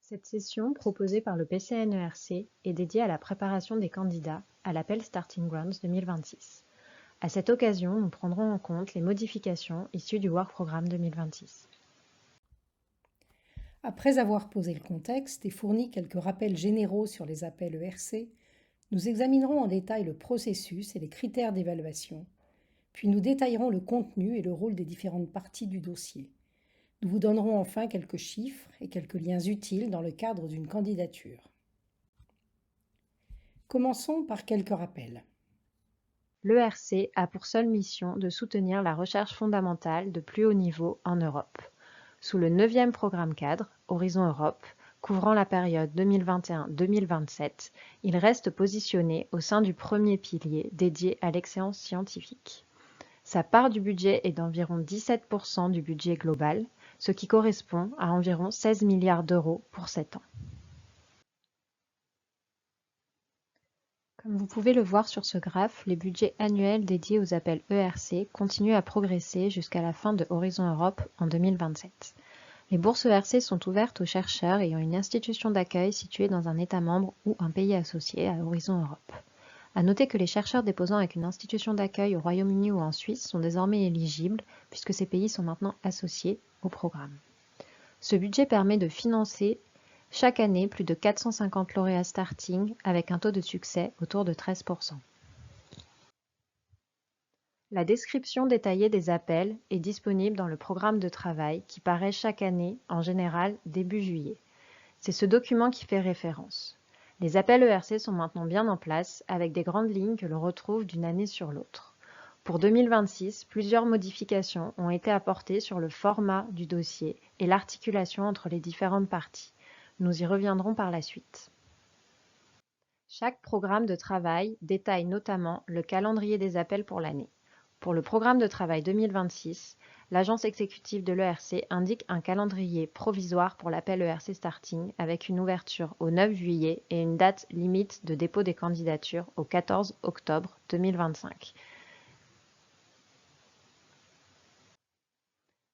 Cette session, proposée par le PCNERC, est dédiée à la préparation des candidats à l'appel Starting Grounds 2026. À cette occasion, nous prendrons en compte les modifications issues du Work Programme 2026. Après avoir posé le contexte et fourni quelques rappels généraux sur les appels ERC, nous examinerons en détail le processus et les critères d'évaluation, puis nous détaillerons le contenu et le rôle des différentes parties du dossier. Nous vous donnerons enfin quelques chiffres et quelques liens utiles dans le cadre d'une candidature. Commençons par quelques rappels. L'ERC a pour seule mission de soutenir la recherche fondamentale de plus haut niveau en Europe. Sous le 9e programme cadre, Horizon Europe, couvrant la période 2021-2027, il reste positionné au sein du premier pilier dédié à l'excellence scientifique. Sa part du budget est d'environ 17% du budget global, ce qui correspond à environ 16 milliards d'euros pour 7 ans. Comme vous pouvez le voir sur ce graphe, les budgets annuels dédiés aux appels ERC continuent à progresser jusqu'à la fin de Horizon Europe en 2027. Les bourses ERC sont ouvertes aux chercheurs ayant une institution d'accueil située dans un État membre ou un pays associé à Horizon Europe. À noter que les chercheurs déposant avec une institution d'accueil au Royaume-Uni ou en Suisse sont désormais éligibles puisque ces pays sont maintenant associés au programme. Ce budget permet de financer chaque année plus de 450 lauréats starting avec un taux de succès autour de 13%. La description détaillée des appels est disponible dans le programme de travail qui paraît chaque année, en général début juillet. C'est ce document qui fait référence. Les appels ERC sont maintenant bien en place avec des grandes lignes que l'on retrouve d'une année sur l'autre. Pour 2026, plusieurs modifications ont été apportées sur le format du dossier et l'articulation entre les différentes parties. Nous y reviendrons par la suite. Chaque programme de travail détaille notamment le calendrier des appels pour l'année. Pour le programme de travail 2026, l'agence exécutive de l'ERC indique un calendrier provisoire pour l'appel ERC Starting avec une ouverture au 9 juillet et une date limite de dépôt des candidatures au 14 octobre 2025.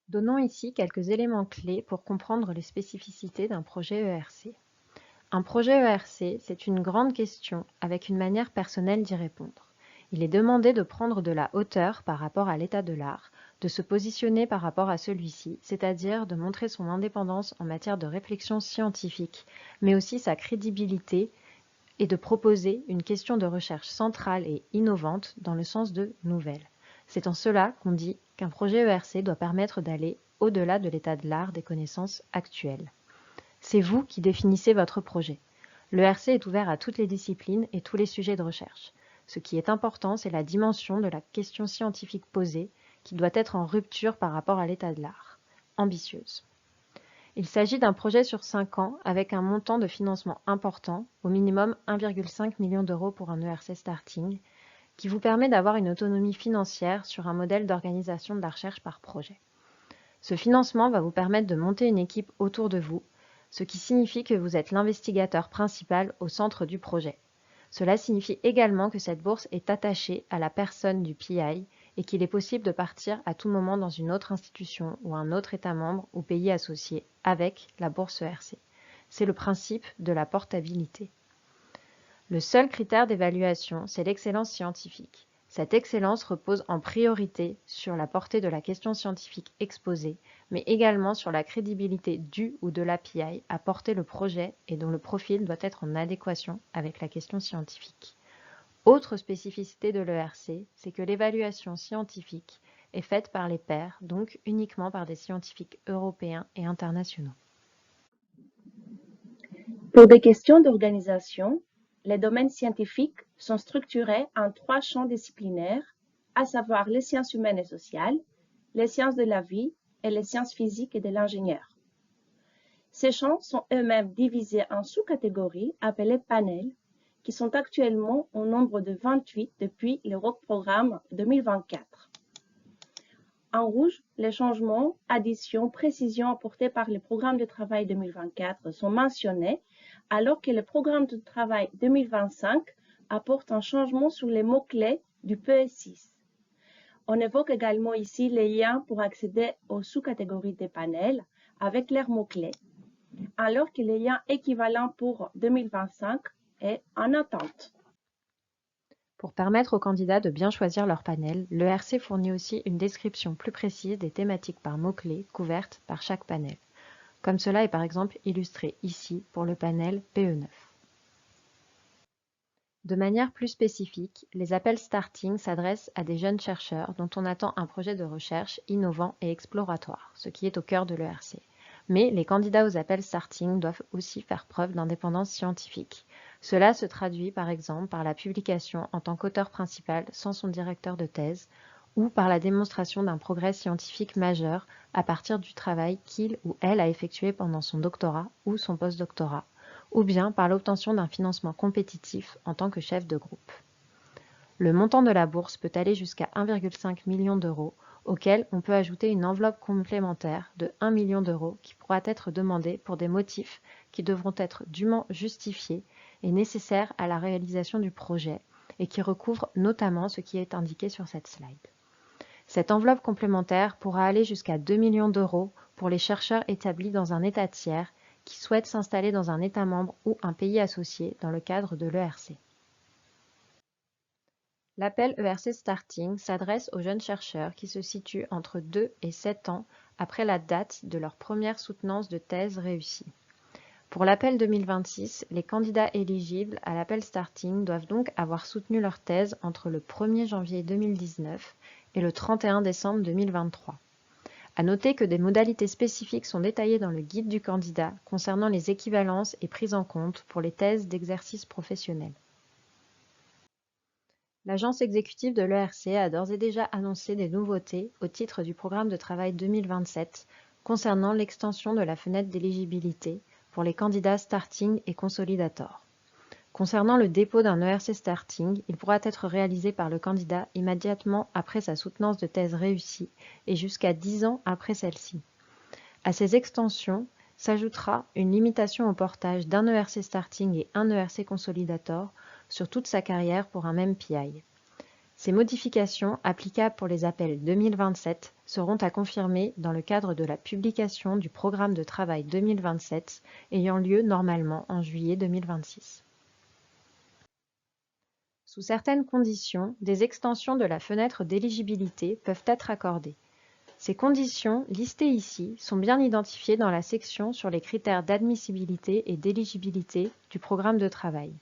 Donnons ici quelques éléments clés pour comprendre les spécificités d'un projet ERC. Un projet ERC, c'est une grande question avec une manière personnelle d'y répondre. Il est demandé de prendre de la hauteur par rapport à l'état de l'art, de se positionner par rapport à celui-ci, c'est-à-dire de montrer son indépendance en matière de réflexion scientifique, mais aussi sa crédibilité et de proposer une question de recherche centrale et innovante dans le sens de nouvelle. C'est en cela qu'on dit qu'un projet ERC doit permettre d'aller au-delà de l'état de l'art des connaissances actuelles. C'est vous qui définissez votre projet. L'ERC est ouvert à toutes les disciplines et tous les sujets de recherche. Ce qui est important, c'est la dimension de la question scientifique posée, qui doit être en rupture par rapport à l'état de l'art. Ambitieuse. Il s'agit d'un projet sur 5 ans avec un montant de financement important, au minimum 1,5 million d'euros pour un ERC Starting, qui vous permet d'avoir une autonomie financière sur un modèle d'organisation de la recherche par projet. Ce financement va vous permettre de monter une équipe autour de vous, ce qui signifie que vous êtes l'investigateur principal au centre du projet. Cela signifie également que cette bourse est attachée à la personne du PI et qu'il est possible de partir à tout moment dans une autre institution ou un autre État membre ou pays associé avec la bourse ERC. C'est le principe de la portabilité. Le seul critère d'évaluation, c'est l'excellence scientifique. Cette excellence repose en priorité sur la portée de la question scientifique exposée, mais également sur la crédibilité du ou de l'API à porter le projet et dont le profil doit être en adéquation avec la question scientifique. Autre spécificité de l'ERC, c'est que l'évaluation scientifique est faite par les pairs, donc uniquement par des scientifiques européens et internationaux. Pour des questions d'organisation, les domaines scientifiques sont structurés en 3 champs disciplinaires, à savoir les sciences humaines et sociales, les sciences de la vie et les sciences physiques et de l'ingénieur. Ces champs sont eux-mêmes divisés en sous-catégories appelées panels, qui sont actuellement au nombre de 28 depuis le Work Programme 2024. En rouge, les changements, additions, précisions apportés par le programme de travail 2024 sont mentionnés, alors que le programme de travail 2025 apporte un changement sur les mots-clés du PE6. On évoque également ici les liens pour accéder aux sous-catégories des panels avec leurs mots-clés. alors que le lien équivalent pour 2025 est en attente. Pour permettre aux candidats de bien choisir leur panel, l'ERC fournit aussi une description plus précise des thématiques par mots-clés couvertes par chaque panel, comme cela est par exemple illustré ici pour le panel PE9. De manière plus spécifique, les appels starting s'adressent à des jeunes chercheurs dont on attend un projet de recherche innovant et exploratoire, ce qui est au cœur de l'ERC. Mais les candidats aux appels starting doivent aussi faire preuve d'indépendance scientifique. Cela se traduit par exemple par la publication en tant qu'auteur principal sans son directeur de thèse, ou par la démonstration d'un progrès scientifique majeur à partir du travail qu'il ou elle a effectué pendant son doctorat ou son postdoctorat, ou bien par l'obtention d'un financement compétitif en tant que chef de groupe. Le montant de la bourse peut aller jusqu'à 1,5 million d'euros, auquel on peut ajouter une enveloppe complémentaire de 1 million d'euros qui pourra être demandée pour des motifs qui devront être dûment justifiés et nécessaires à la réalisation du projet et qui recouvrent notamment ce qui est indiqué sur cette slide. Cette enveloppe complémentaire pourra aller jusqu'à 2 millions d'euros pour les chercheurs établis dans un État tiers qui souhaitent s'installer dans un État membre ou un pays associé dans le cadre de l'ERC. L'appel ERC Starting s'adresse aux jeunes chercheurs qui se situent entre 2 et 7 ans après la date de leur première soutenance de thèse réussie. Pour l'appel 2026, les candidats éligibles à l'appel Starting doivent donc avoir soutenu leur thèse entre le 1er janvier 2019 et le 31 décembre 2023. À noter que des modalités spécifiques sont détaillées dans le guide du candidat concernant les équivalences et prises en compte pour les thèses d'exercice professionnel. L'agence exécutive de l'ERC a d'ores et déjà annoncé des nouveautés au titre du programme de travail 2027 concernant l'extension de la fenêtre d'éligibilité pour les candidats Starting et Consolidator. Concernant le dépôt d'un ERC Starting, il pourra être réalisé par le candidat immédiatement après sa soutenance de thèse réussie et jusqu'à 10 ans après celle-ci. À ces extensions s'ajoutera une limitation au portage d'un ERC Starting et un ERC Consolidator sur toute sa carrière pour un même PI. Ces modifications, applicables pour les appels 2027, seront à confirmer dans le cadre de la publication du programme de travail 2027 ayant lieu normalement en juillet 2026. Sous certaines conditions, des extensions de la fenêtre d'éligibilité peuvent être accordées. Ces conditions, listées ici, sont bien identifiées dans la section sur les critères d'admissibilité et d'éligibilité du programme de travail.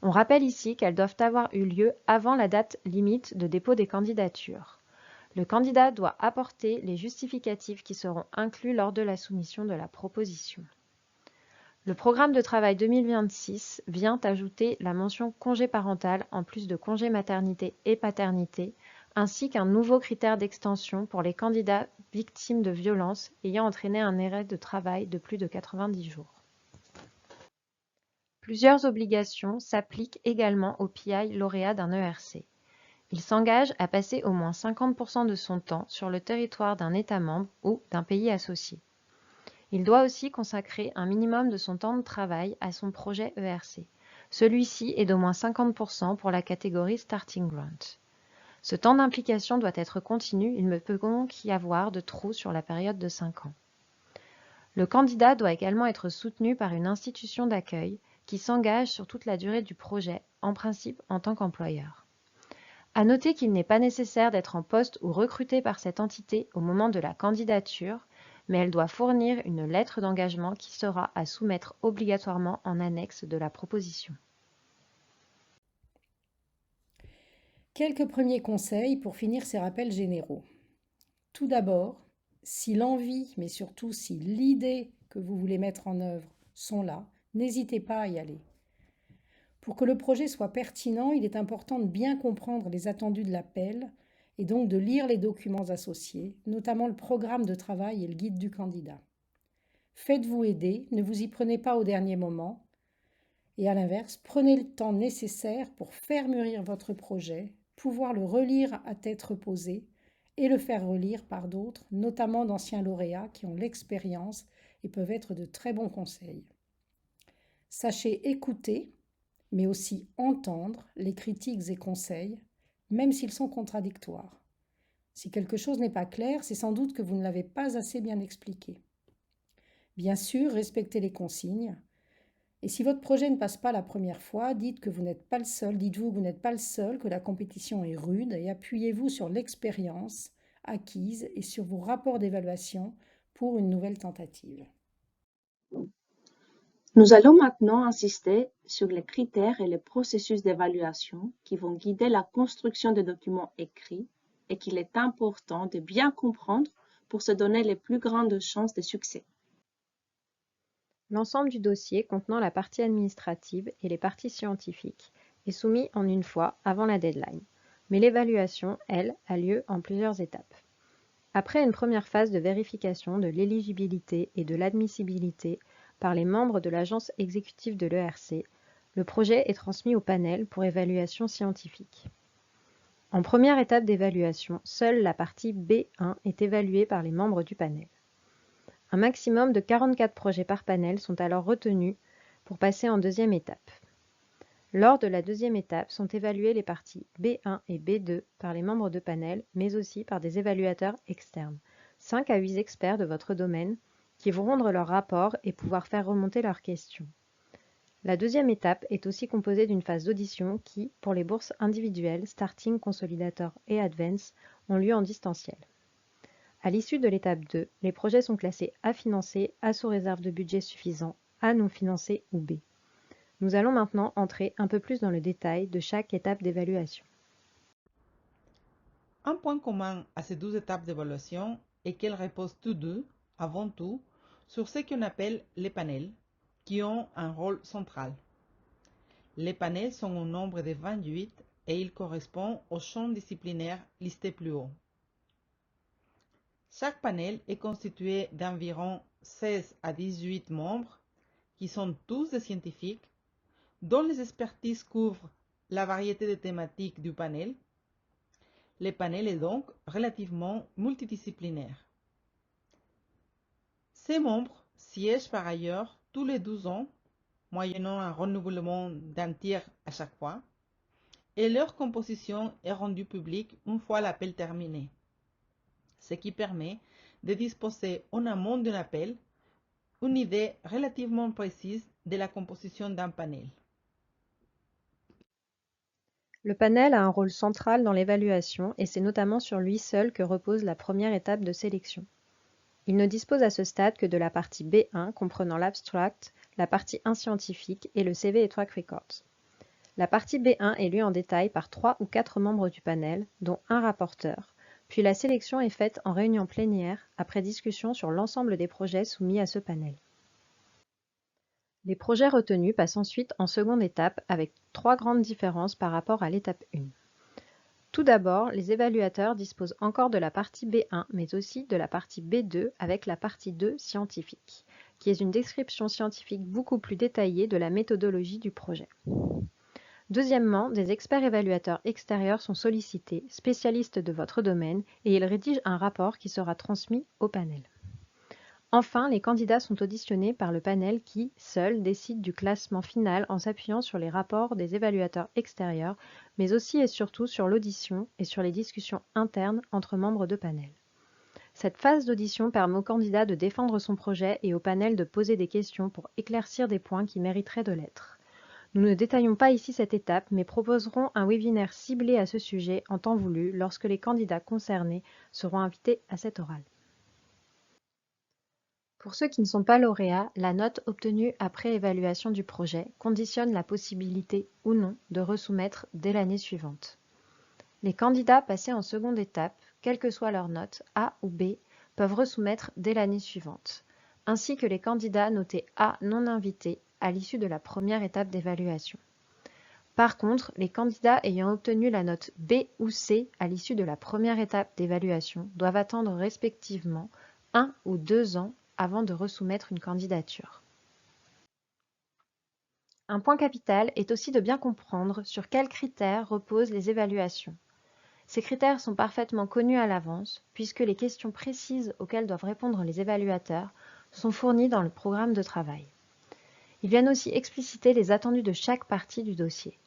On rappelle ici qu'elles doivent avoir eu lieu avant la date limite de dépôt des candidatures. Le candidat doit apporter les justificatifs qui seront inclus lors de la soumission de la proposition. Le programme de travail 2026 vient ajouter la mention congé parental en plus de congé maternité et paternité, ainsi qu'un nouveau critère d'extension pour les candidats victimes de violences ayant entraîné un arrêt de travail de plus de 90 jours. Plusieurs obligations s'appliquent également au PI lauréat d'un ERC. Il s'engage à passer au moins 50% de son temps sur le territoire d'un État membre ou d'un pays associé. Il doit aussi consacrer un minimum de son temps de travail à son projet ERC. Celui-ci est d'au moins 50% pour la catégorie Starting Grant. Ce temps d'implication doit être continu, il ne peut donc y avoir de trou sur la période de 5 ans. Le candidat doit également être soutenu par une institution d'accueil qui s'engage sur toute la durée du projet, en principe en tant qu'employeur. À noter qu'il n'est pas nécessaire d'être en poste ou recruté par cette entité au moment de la candidature, mais elle doit fournir une lettre d'engagement qui sera à soumettre obligatoirement en annexe de la proposition. Quelques premiers conseils pour finir ces rappels généraux. Tout d'abord, si l'envie, mais surtout si l'idée que vous voulez mettre en œuvre sont là, n'hésitez pas à y aller. Pour que le projet soit pertinent, il est important de bien comprendre les attendus de l'appel et donc de lire les documents associés, notamment le programme de travail et le guide du candidat. Faites-vous aider, ne vous y prenez pas au dernier moment. Et à l'inverse, prenez le temps nécessaire pour faire mûrir votre projet, pouvoir le relire à tête reposée et le faire relire par d'autres, notamment d'anciens lauréats qui ont l'expérience et peuvent être de très bons conseils. Sachez écouter, mais aussi entendre les critiques et conseils, même s'ils sont contradictoires. Si quelque chose n'est pas clair, c'est sans doute que vous ne l'avez pas assez bien expliqué. Bien sûr, respectez les consignes. Et si votre projet ne passe pas la première fois, dites-vous que vous n'êtes pas le seul, que la compétition est rude et appuyez-vous sur l'expérience acquise et sur vos rapports d'évaluation pour une nouvelle tentative. Nous allons maintenant insister sur les critères et les processus d'évaluation qui vont guider la construction des documents écrits et qu'il est important de bien comprendre pour se donner les plus grandes chances de succès. L'ensemble du dossier contenant la partie administrative et les parties scientifiques est soumis en une fois avant la deadline, mais l'évaluation, elle, a lieu en plusieurs étapes. Après une première phase de vérification de l'éligibilité et de l'admissibilité par les membres de l'agence exécutive de l'ERC, le projet est transmis au panel pour évaluation scientifique. En première étape d'évaluation, seule la partie B1 est évaluée par les membres du panel. Un maximum de 44 projets par panel sont alors retenus pour passer en deuxième étape. Lors de la deuxième étape sont évaluées les parties B1 et B2 par les membres de panel, mais aussi par des évaluateurs externes, 5 à 8 experts de votre domaine, qui vont rendre leur rapport et pouvoir faire remonter leurs questions. La deuxième étape est aussi composée d'une phase d'audition qui, pour les bourses individuelles, Starting, Consolidator et Advance, ont lieu en distanciel. À l'issue de l'étape 2, les projets sont classés A financé, A sous réserve de budget suffisant, A non financé ou B. Nous allons maintenant entrer un peu plus dans le détail de chaque étape d'évaluation. Un point commun à ces 12 étapes d'évaluation est qu'elles reposent tous deux, avant tout, sur ce qu'on appelle les panels, qui ont un rôle central. Les panels sont au nombre de 28 et ils correspondent aux champs disciplinaires listés plus haut. Chaque panel est constitué d'environ 16 à 18 membres, qui sont tous des scientifiques, dont les expertises couvrent la variété de thématiques du panel. Le panel est donc relativement multidisciplinaire. Ces membres siègent par ailleurs tous les 12 ans, moyennant un renouvellement d'un tiers à chaque fois, et leur composition est rendue publique une fois l'appel terminé, ce qui permet de disposer en amont d'un appel une idée relativement précise de la composition d'un panel. Le panel a un rôle central dans l'évaluation et c'est notamment sur lui seul que repose la première étape de sélection. Il ne dispose à ce stade que de la partie B1 comprenant l'abstract, la partie 1 scientifique et le CV et track records. La partie B1 est lue en détail par 3 ou 4 membres du panel, dont un rapporteur, puis la sélection est faite en réunion plénière après discussion sur l'ensemble des projets soumis à ce panel. Les projets retenus passent ensuite en seconde étape avec 3 grandes différences par rapport à l'étape 1. Tout d'abord, les évaluateurs disposent encore de la partie B1, mais aussi de la partie B2 avec la partie 2 scientifique, qui est une description scientifique beaucoup plus détaillée de la méthodologie du projet. Deuxièmement, des experts évaluateurs extérieurs sont sollicités, spécialistes de votre domaine, et ils rédigent un rapport qui sera transmis au panel. Enfin, les candidats sont auditionnés par le panel qui, seul, décide du classement final en s'appuyant sur les rapports des évaluateurs extérieurs, mais aussi et surtout sur l'audition et sur les discussions internes entre membres de panel. Cette phase d'audition permet au candidat de défendre son projet et au panel de poser des questions pour éclaircir des points qui mériteraient de l'être. Nous ne détaillons pas ici cette étape, mais proposerons un webinaire ciblé à ce sujet en temps voulu lorsque les candidats concernés seront invités à cet oral. Pour ceux qui ne sont pas lauréats, la note obtenue après évaluation du projet conditionne la possibilité ou non de resoumettre dès l'année suivante. Les candidats passés en seconde étape, quelle que soit leur note, A ou B, peuvent resoumettre dès l'année suivante, ainsi que les candidats notés A non invités à l'issue de la première étape d'évaluation. Par contre, les candidats ayant obtenu la note B ou C à l'issue de la première étape d'évaluation doivent attendre respectivement 1 ou 2 ans avant de resoumettre une candidature. Un point capital est aussi de bien comprendre sur quels critères reposent les évaluations. Ces critères sont parfaitement connus à l'avance, puisque les questions précises auxquelles doivent répondre les évaluateurs sont fournies dans le programme de travail. Ils viennent aussi expliciter les attendus de chaque partie du dossier.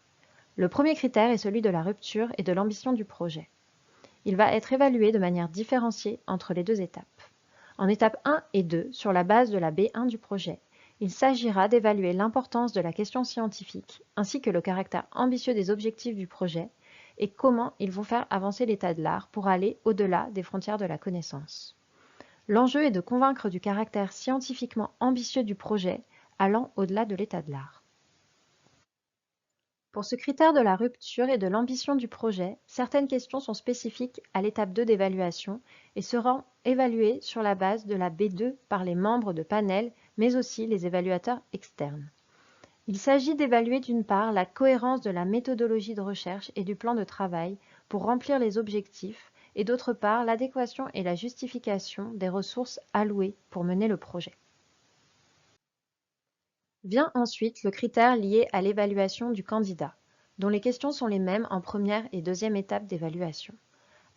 Le premier critère est celui de la rupture et de l'ambition du projet. Il va être évalué de manière différenciée entre les deux étapes. En étapes 1 et 2, sur la base de la B1 du projet, il s'agira d'évaluer l'importance de la question scientifique, ainsi que le caractère ambitieux des objectifs du projet, et comment ils vont faire avancer l'état de l'art pour aller au-delà des frontières de la connaissance. L'enjeu est de convaincre du caractère scientifiquement ambitieux du projet, allant au-delà de l'état de l'art. Pour ce critère de la rupture et de l'ambition du projet, certaines questions sont spécifiques à l'étape 2 d'évaluation et seront évaluées sur la base de la B2 par les membres de panel, mais aussi les évaluateurs externes. Il s'agit d'évaluer d'une part la cohérence de la méthodologie de recherche et du plan de travail pour remplir les objectifs et d'autre part l'adéquation et la justification des ressources allouées pour mener le projet. Vient ensuite le critère lié à l'évaluation du candidat, dont les questions sont les mêmes en première et deuxième étape d'évaluation,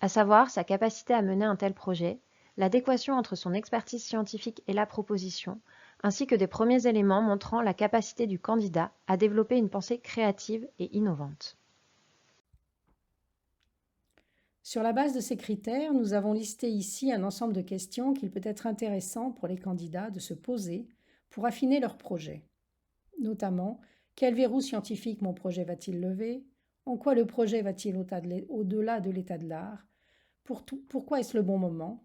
à savoir sa capacité à mener un tel projet, l'adéquation entre son expertise scientifique et la proposition, ainsi que des premiers éléments montrant la capacité du candidat à développer une pensée créative et innovante. Sur la base de ces critères, nous avons listé ici un ensemble de questions qu'il peut être intéressant pour les candidats de se poser pour affiner leur projet. Notamment, quel verrou scientifique mon projet va-t-il lever? En quoi le projet va-t-il au-delà de l'état de l'art? Pourquoi est-ce le bon moment?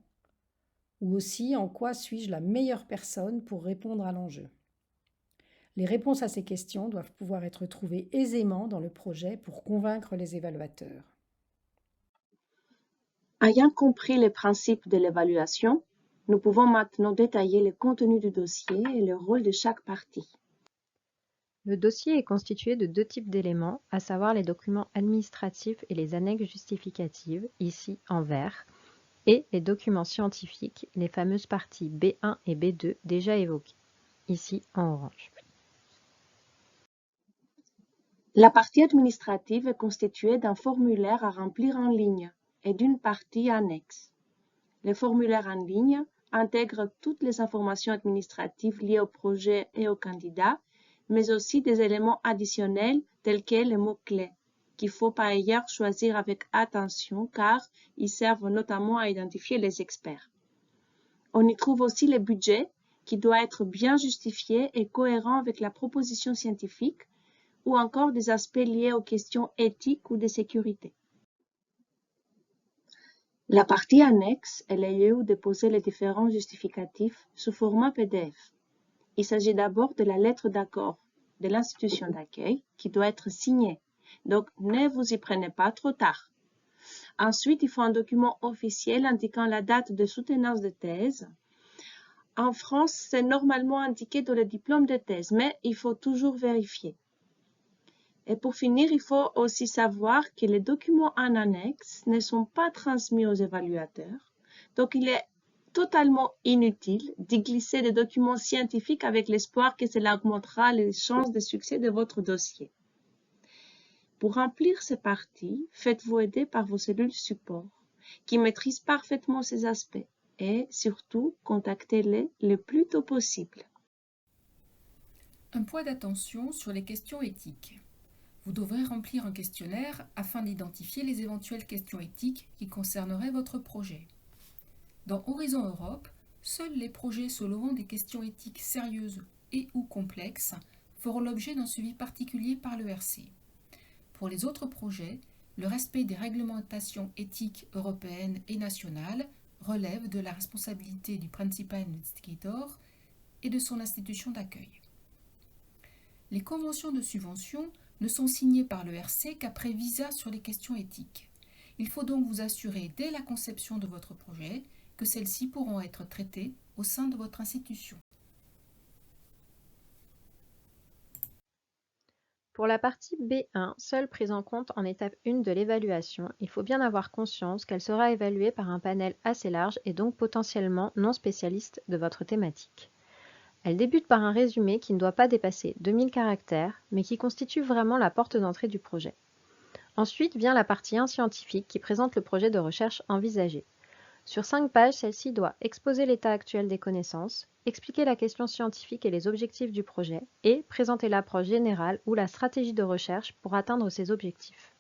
Ou aussi, en quoi suis-je la meilleure personne pour répondre à l'enjeu? Les réponses à ces questions doivent pouvoir être trouvées aisément dans le projet pour convaincre les évaluateurs. Ayant compris les principes de l'évaluation, nous pouvons maintenant détailler le contenu du dossier et le rôle de chaque partie. Le dossier est constitué de deux types d'éléments, à savoir les documents administratifs et les annexes justificatives, ici en vert, et les documents scientifiques, les fameuses parties B1 et B2 déjà évoquées, ici en orange. La partie administrative est constituée d'un formulaire à remplir en ligne et d'une partie annexe. Le formulaire en ligne intègre toutes les informations administratives liées au projet et au candidat, mais aussi des éléments additionnels tels que les mots-clés, qu'il faut par ailleurs choisir avec attention car ils servent notamment à identifier les experts. On y trouve aussi le budget qui doit être bien justifié et cohérent avec la proposition scientifique ou encore des aspects liés aux questions éthiques ou de sécurité. La partie annexe est le lieu où déposer les différents justificatifs sous format PDF. Il s'agit d'abord de la lettre d'accord de l'institution d'accueil qui doit être signée, donc ne vous y prenez pas trop tard. Ensuite, il faut un document officiel indiquant la date de soutenance de thèse. En France, c'est normalement indiqué dans le diplôme de thèse, mais il faut toujours vérifier. Et pour finir, il faut aussi savoir que les documents en annexe ne sont pas transmis aux évaluateurs. Donc, il est totalement inutile d'y glisser des documents scientifiques avec l'espoir que cela augmentera les chances de succès de votre dossier. Pour remplir ces parties, faites-vous aider par vos cellules support qui maîtrisent parfaitement ces aspects et surtout, contactez-les le plus tôt possible. Un point d'attention sur les questions éthiques. Vous devrez remplir un questionnaire afin d'identifier les éventuelles questions éthiques qui concerneraient votre projet. Dans Horizon Europe, seuls les projets soulevant des questions éthiques sérieuses et ou complexes feront l'objet d'un suivi particulier par l'ERC. Pour les autres projets, le respect des réglementations éthiques européennes et nationales relève de la responsabilité du Principal Investigator et de son institution d'accueil. Les conventions de subvention ne sont signées par l'ERC qu'après visa sur les questions éthiques. Il faut donc vous assurer dès la conception de votre projet que celles-ci pourront être traitées au sein de votre institution. Pour la partie B1, seule prise en compte en étape 1 de l'évaluation, il faut bien avoir conscience qu'elle sera évaluée par un panel assez large et donc potentiellement non spécialiste de votre thématique. Elle débute par un résumé qui ne doit pas dépasser 2000 caractères, mais qui constitue vraiment la porte d'entrée du projet. Ensuite vient la partie 1 scientifique qui présente le projet de recherche envisagé. Sur 5 pages, celle-ci doit exposer l'état actuel des connaissances, expliquer la question scientifique et les objectifs du projet, et présenter l'approche générale ou la stratégie de recherche pour atteindre ces objectifs.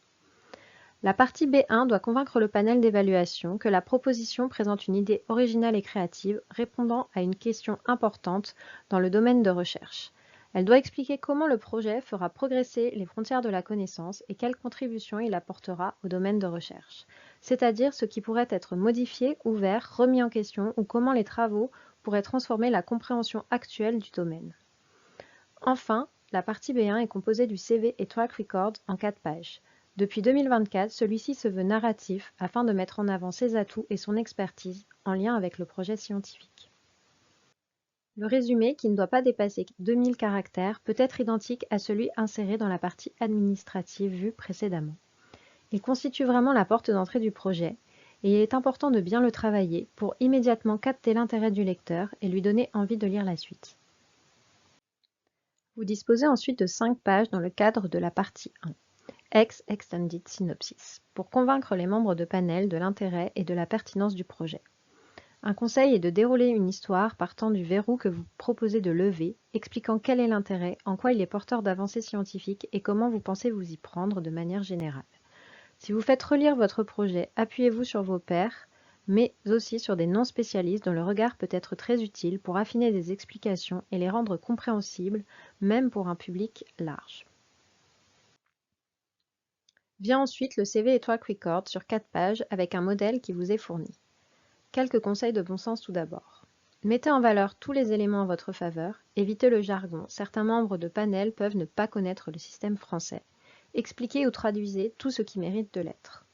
La partie B1 doit convaincre le panel d'évaluation que la proposition présente une idée originale et créative répondant à une question importante dans le domaine de recherche. Elle doit expliquer comment le projet fera progresser les frontières de la connaissance et quelle contribution il apportera au domaine de recherche, c'est-à-dire ce qui pourrait être modifié, ouvert, remis en question ou comment les travaux pourraient transformer la compréhension actuelle du domaine. Enfin, la partie B1 est composée du CV et track record en 4 pages. Depuis 2024, celui-ci se veut narratif afin de mettre en avant ses atouts et son expertise en lien avec le projet scientifique. Le résumé, qui ne doit pas dépasser 2000 caractères, peut être identique à celui inséré dans la partie administrative vue précédemment. Il constitue vraiment la porte d'entrée du projet et il est important de bien le travailler pour immédiatement capter l'intérêt du lecteur et lui donner envie de lire la suite. Vous disposez ensuite de 5 pages dans le cadre de la partie 1, Extended Synopsis, pour convaincre les membres de panel de l'intérêt et de la pertinence du projet. Un conseil est de dérouler une histoire partant du verrou que vous proposez de lever, expliquant quel est l'intérêt, en quoi il est porteur d'avancées scientifiques et comment vous pensez vous y prendre de manière générale. Si vous faites relire votre projet, appuyez-vous sur vos pairs, mais aussi sur des non-spécialistes dont le regard peut être très utile pour affiner des explications et les rendre compréhensibles, même pour un public large. Vient ensuite le CV et track record sur 4 pages avec un modèle qui vous est fourni. Quelques conseils de bon sens tout d'abord. Mettez en valeur tous les éléments en votre faveur, évitez le jargon, certains membres de panel peuvent ne pas connaître le système français. Expliquez ou traduisez tout ce qui mérite de l'être.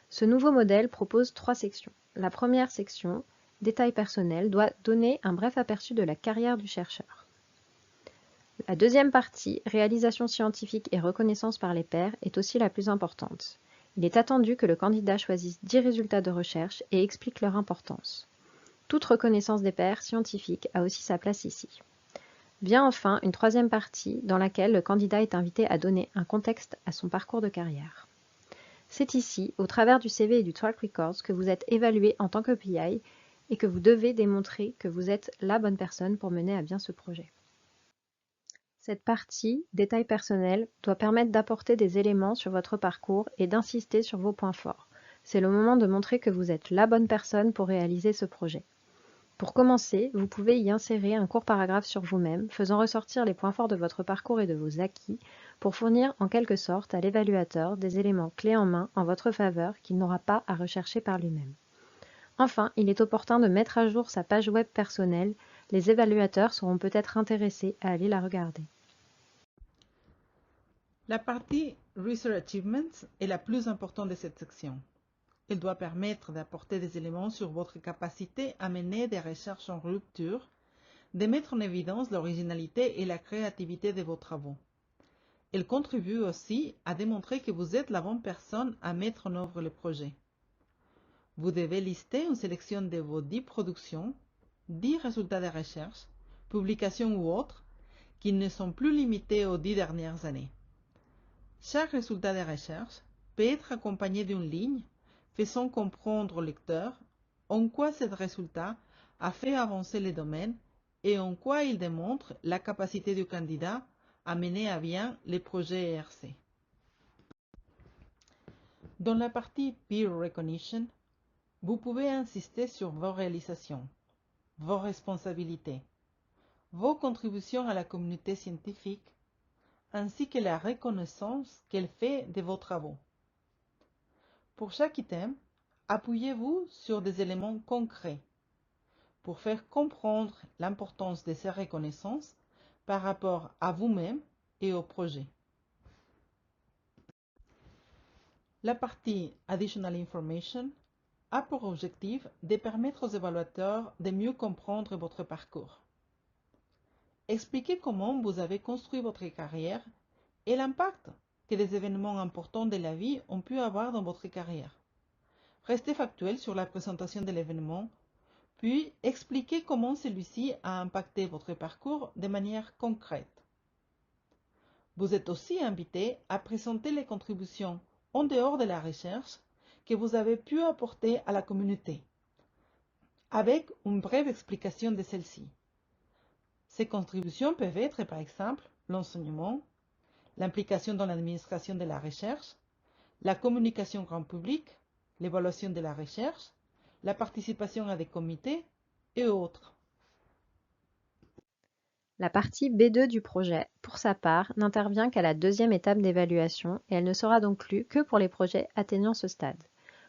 Ce nouveau modèle propose 3 sections. La première section, détails personnels, doit donner un bref aperçu de la carrière du chercheur. La deuxième partie, réalisation scientifique et reconnaissance par les pairs, est aussi la plus importante. Il est attendu que le candidat choisisse 10 résultats de recherche et explique leur importance. Toute reconnaissance des pairs scientifiques a aussi sa place ici. Vient enfin une troisième partie dans laquelle le candidat est invité à donner un contexte à son parcours de carrière. C'est ici, au travers du CV et du track record, que vous êtes évalué en tant que PI et que vous devez démontrer que vous êtes la bonne personne pour mener à bien ce projet. Cette partie, détails personnels, doit permettre d'apporter des éléments sur votre parcours et d'insister sur vos points forts. C'est le moment de montrer que vous êtes la bonne personne pour réaliser ce projet. Pour commencer, vous pouvez y insérer un court paragraphe sur vous-même, faisant ressortir les points forts de votre parcours et de vos acquis, pour fournir en quelque sorte à l'évaluateur des éléments clés en main en votre faveur qu'il n'aura pas à rechercher par lui-même. Enfin, il est opportun de mettre à jour sa page web personnelle. Les évaluateurs seront peut-être intéressés à aller la regarder. La partie Research Achievements est la plus importante de cette section. Elle doit permettre d'apporter des éléments sur votre capacité à mener des recherches en rupture, de mettre en évidence l'originalité et la créativité de vos travaux. Elle contribue aussi à démontrer que vous êtes la bonne personne à mettre en œuvre le projet. Vous devez lister une sélection de vos 10 productions, 10 résultats de recherche, publications ou autres, qui ne sont plus limités aux 10 dernières années. Chaque résultat de recherche peut être accompagné d'une ligne faisant comprendre au lecteur en quoi ce résultat a fait avancer le domaine et en quoi il démontre la capacité du candidat à mener à bien les projets ERC. Dans la partie Peer Recognition, vous pouvez insister sur vos réalisations, vos responsabilités, vos contributions à la communauté scientifique, ainsi que la reconnaissance qu'elle fait de vos travaux. Pour chaque item, appuyez-vous sur des éléments concrets pour faire comprendre l'importance de ces reconnaissances par rapport à vous-même et au projet. La partie Additional Information a pour objectif de permettre aux évaluateurs de mieux comprendre votre parcours. Expliquez comment vous avez construit votre carrière et l'impact que des événements importants de la vie ont pu avoir dans votre carrière. Restez factuel sur la présentation de l'événement, puis expliquez comment celui-ci a impacté votre parcours de manière concrète. Vous êtes aussi invité à présenter les contributions en dehors de la recherche que vous avez pu apporter à la communauté, avec une brève explication de celle-ci. Ces contributions peuvent être par exemple l'enseignement, l'implication dans l'administration de la recherche, la communication grand public, l'évaluation de la recherche, la participation à des comités et autres. La partie B2 du projet, pour sa part, n'intervient qu'à la deuxième étape d'évaluation et elle ne sera donc lue que pour les projets atteignant ce stade.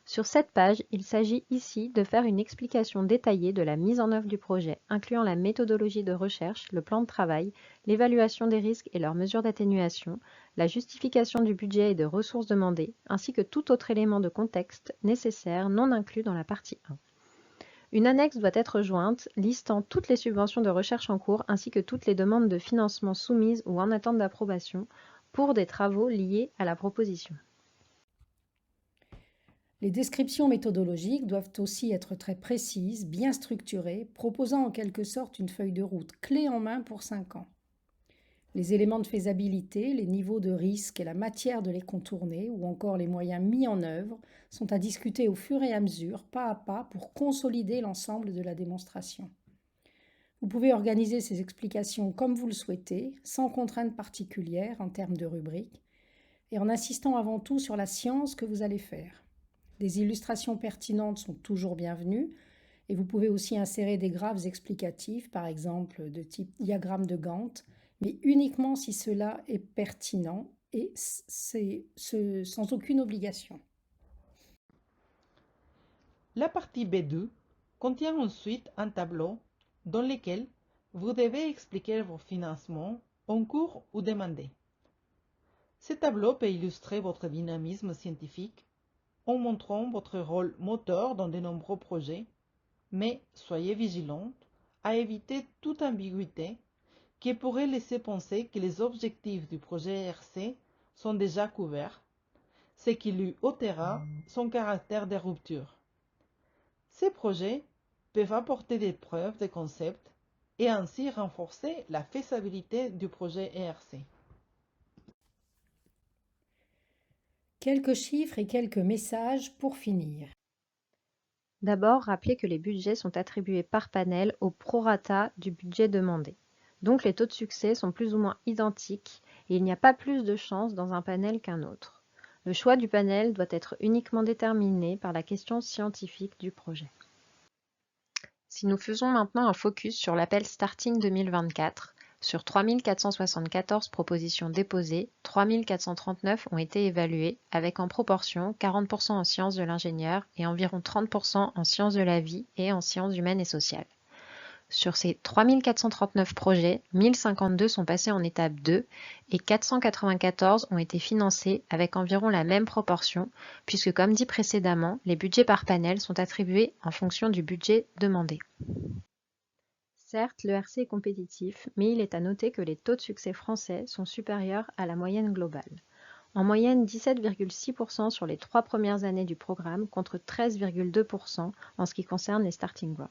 Sur cette page, il s'agit ici de faire une explication détaillée de la mise en œuvre du projet, incluant la méthodologie de recherche, le plan de travail, l'évaluation des risques et leurs mesures d'atténuation, la justification du budget et de ressources demandées, ainsi que tout autre élément de contexte nécessaire non inclus dans la partie 1. Une annexe doit être jointe, listant toutes les subventions de recherche en cours ainsi que toutes les demandes de financement soumises ou en attente d'approbation pour des travaux liés à la proposition. Les descriptions méthodologiques doivent aussi être très précises, bien structurées, proposant en quelque sorte une feuille de route clé en main pour 5 ans. Les éléments de faisabilité, les niveaux de risque et la matière de les contourner, ou encore les moyens mis en œuvre, sont à discuter au fur et à mesure, pas à pas, pour consolider l'ensemble de la démonstration. Vous pouvez organiser ces explications comme vous le souhaitez, sans contrainte particulière en termes de rubrique, et en insistant avant tout sur la science que vous allez faire. Des illustrations pertinentes sont toujours bienvenues, et vous pouvez aussi insérer des graphes explicatifs, par exemple de type diagramme de Gantt, mais uniquement si cela est pertinent et sans aucune obligation. La partie B2 contient ensuite un tableau dans lequel vous devez expliquer vos financements en cours ou demandés. Ce tableau peut illustrer votre dynamisme scientifique en montrant votre rôle moteur dans de nombreux projets, mais soyez vigilante à éviter toute ambiguïté qui pourrait laisser penser que les objectifs du projet ERC sont déjà couverts, ce qui lui ôtera son caractère de rupture. Ces projets peuvent apporter des preuves de concept et ainsi renforcer la faisabilité du projet ERC. Quelques chiffres et quelques messages pour finir. D'abord, rappelez que les budgets sont attribués par panel au prorata du budget demandé. Donc les taux de succès sont plus ou moins identiques et il n'y a pas plus de chances dans un panel qu'un autre. Le choix du panel doit être uniquement déterminé par la question scientifique du projet. Si nous faisons maintenant un focus sur l'appel Starting 2024, sur 3474 propositions déposées, 3439 ont été évaluées, avec en proportion 40% en sciences de l'ingénieur et environ 30% en sciences de la vie et en sciences humaines et sociales. Sur ces 3439 projets, 1052 sont passés en étape 2 et 494 ont été financés avec environ la même proportion, puisque comme dit précédemment, les budgets par panel sont attribués en fonction du budget demandé. Certes, l'ERC est compétitif, mais il est à noter que les taux de succès français sont supérieurs à la moyenne globale. En moyenne 17,6% sur les 3 premières années du programme contre 13,2% en ce qui concerne les starting grants.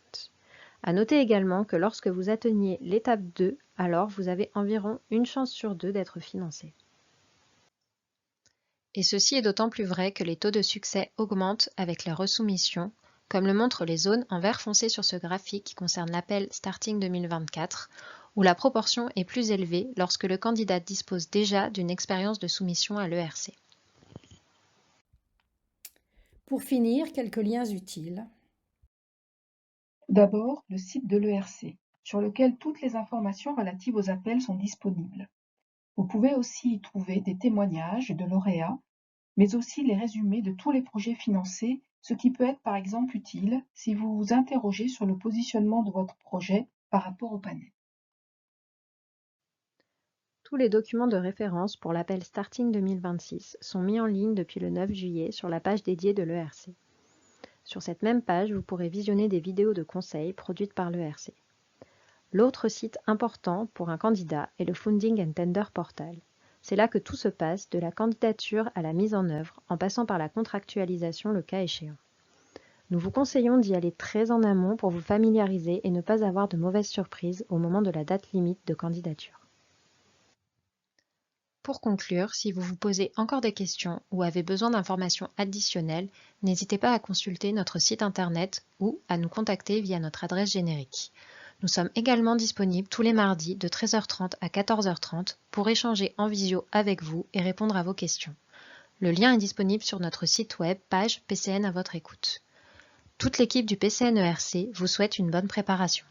À noter également que lorsque vous atteignez l'étape 2, alors vous avez environ une chance sur 2 d'être financé. Et ceci est d'autant plus vrai que les taux de succès augmentent avec la resoumission, comme le montrent les zones en vert foncé sur ce graphique qui concerne l'appel Starting 2024, où la proportion est plus élevée lorsque le candidat dispose déjà d'une expérience de soumission à l'ERC. Pour finir, quelques liens utiles. D'abord, le site de l'ERC, sur lequel toutes les informations relatives aux appels sont disponibles. Vous pouvez aussi y trouver des témoignages de lauréats, mais aussi les résumés de tous les projets financés, ce qui peut être par exemple utile si vous vous interrogez sur le positionnement de votre projet par rapport au panel. Tous les documents de référence pour l'appel Starting 2026 sont mis en ligne depuis le 9 juillet sur la page dédiée de l'ERC. Sur cette même page, vous pourrez visionner des vidéos de conseils produites par l'ERC. L'autre site important pour un candidat est le Funding and Tender Portal. C'est là que tout se passe, de la candidature à la mise en œuvre, en passant par la contractualisation le cas échéant. Nous vous conseillons d'y aller très en amont pour vous familiariser et ne pas avoir de mauvaises surprises au moment de la date limite de candidature. Pour conclure, si vous vous posez encore des questions ou avez besoin d'informations additionnelles, n'hésitez pas à consulter notre site internet ou à nous contacter via notre adresse générique. Nous sommes également disponibles tous les mardis de 13h30 à 14h30 pour échanger en visio avec vous et répondre à vos questions. Le lien est disponible sur notre site web, page PCN à votre écoute. Toute l'équipe du PCN-ERC vous souhaite une bonne préparation.